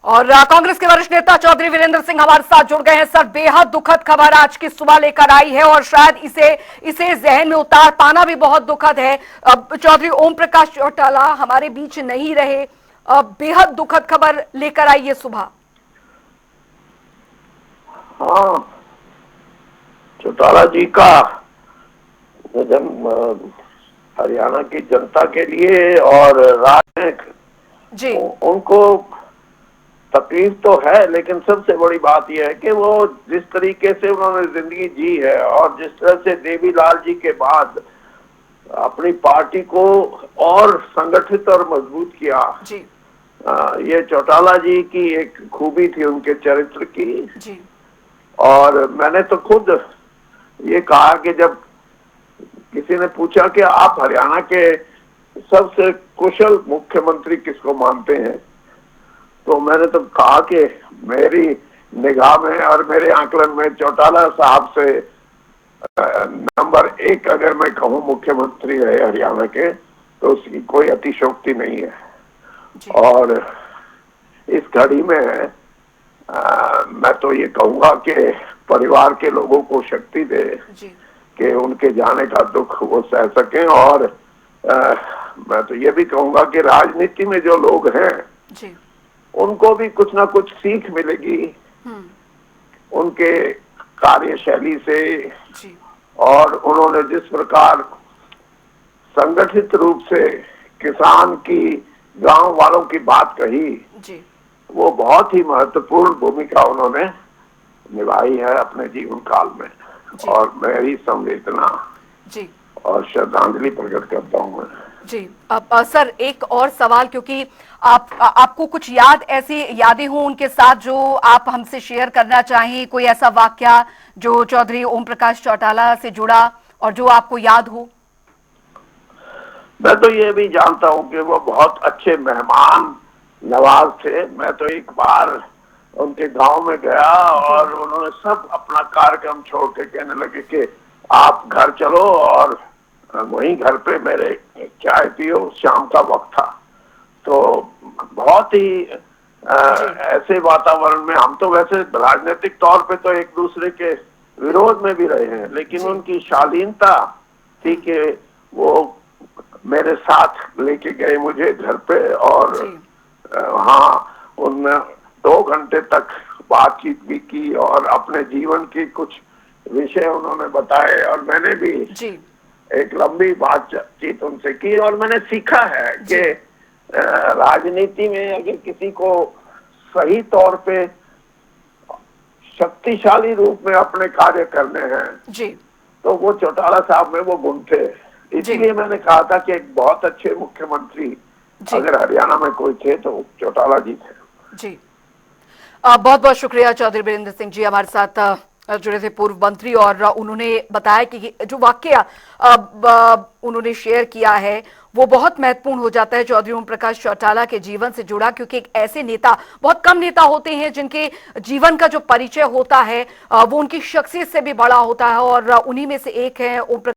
और कांग्रेस के वरिष्ठ नेता चौधरी वीरेंद्र सिंह हमारे साथ जुड़ गए हैं। सर, बेहद दुखद खबर आज की सुबह लेकर आई है और शायद इसे इसे जहन में उतार पाना भी बहुत दुखद है। अब चौधरी ओम प्रकाश चौटाला हमारे बीच नहीं रहे। बेहद दुखद खबर लेकर आई है सुबह। हाँ, चौटाला जी का निधन हरियाणा की जनता के लिए और राज्य जी उनको तकलीफ तो है, लेकिन सबसे बड़ी बात यह है कि वो जिस तरीके से उन्होंने जिंदगी जी है और जिस तरह से देवीलाल जी के बाद अपनी पार्टी को और संगठित और मजबूत किया, जी ये चौटाला जी की एक खूबी थी उनके चरित्र की। जी और मैंने तो खुद ये कहा कि जब किसी ने पूछा कि आप हरियाणा के सबसे कुशल मुख्यमंत्री किसको मानते हैं, तो मैंने तो कहा कि मेरी निगाह में और मेरे आकलन में चौटाला साहब से नंबर 1 अगर मैं कहूँ मुख्यमंत्री रहे हरियाणा के, तो उसकी कोई अतिशयोक्ति नहीं है। और इस घड़ी में मैं तो ये कहूंगा कि परिवार के लोगों को शक्ति दे कि उनके जाने का दुख वो सह सकें। और मैं तो ये भी कहूंगा कि राजनीति में जो लोग हैं जी उनको भी कुछ ना कुछ सीख मिलेगी उनके कार्यशैली से। जी और उन्होंने जिस प्रकार संगठित रूप से किसान की, गांव वालों की बात कही, जी वो बहुत ही महत्वपूर्ण भूमिका उन्होंने निभाई है अपने जीवन काल में। और मेरी संवेदना जी और श्रद्धांजलि प्रकट करता हूँ मैं। जी। अब सर, एक और सवाल, क्योंकि आपको कुछ ऐसी यादें हो उनके साथ जो आप हमसे शेयर करना चाहें, कोई ऐसा वाकया जो चौधरी ओम प्रकाश चौटाला से जुड़ा और जो आपको याद हो। मैं तो ये भी जानता हूँ कि वो बहुत अच्छे मेहमान नवाज थे। मैं तो एक बार उनके गांव में गया और उन्होंने सब अपना कार्यक्रम छोड़ के कहने लगे कि आप घर चलो और वहीं घर पे मेरे चाय पियो। शाम का वक्त था, तो बहुत ही ऐसे वातावरण में हम तो वैसे राजनीतिक तौर पे तो एक दूसरे के विरोध में भी रहे हैं, लेकिन उनकी शालीनता थी कि वो मेरे साथ लेके गए मुझे घर पे और हाँ, उनने 2 घंटे तक बातचीत भी की और अपने जीवन की कुछ विषय उन्होंने बताए और मैंने भी एक लंबी बातचीत उनसे की। और मैंने सीखा है कि राजनीति में अगर किसी को सही तौर पे शक्तिशाली रूप में अपने कार्य करने हैं तो वो चौटाला साहब में वो गुण थे। इसलिए मैंने कहा था कि एक बहुत अच्छे मुख्यमंत्री अगर हरियाणा में कोई थे तो चौटाला जी थे। जी, बहुत बहुत शुक्रिया चौधरी वीरेंद्र सिंह जी हमारे साथ जुड़े थे, पूर्व मंत्री। और उन्होंने बताया कि जो वाकया उन्होंने शेयर किया है वो बहुत महत्वपूर्ण हो जाता है चौधरी ओम प्रकाश चौटाला के जीवन से जुड़ा, क्योंकि एक ऐसे नेता, बहुत कम नेता होते हैं जिनके जीवन का जो परिचय होता है वो उनकी शख्सियत से भी बड़ा होता है, और उन्हीं में से एक है ओम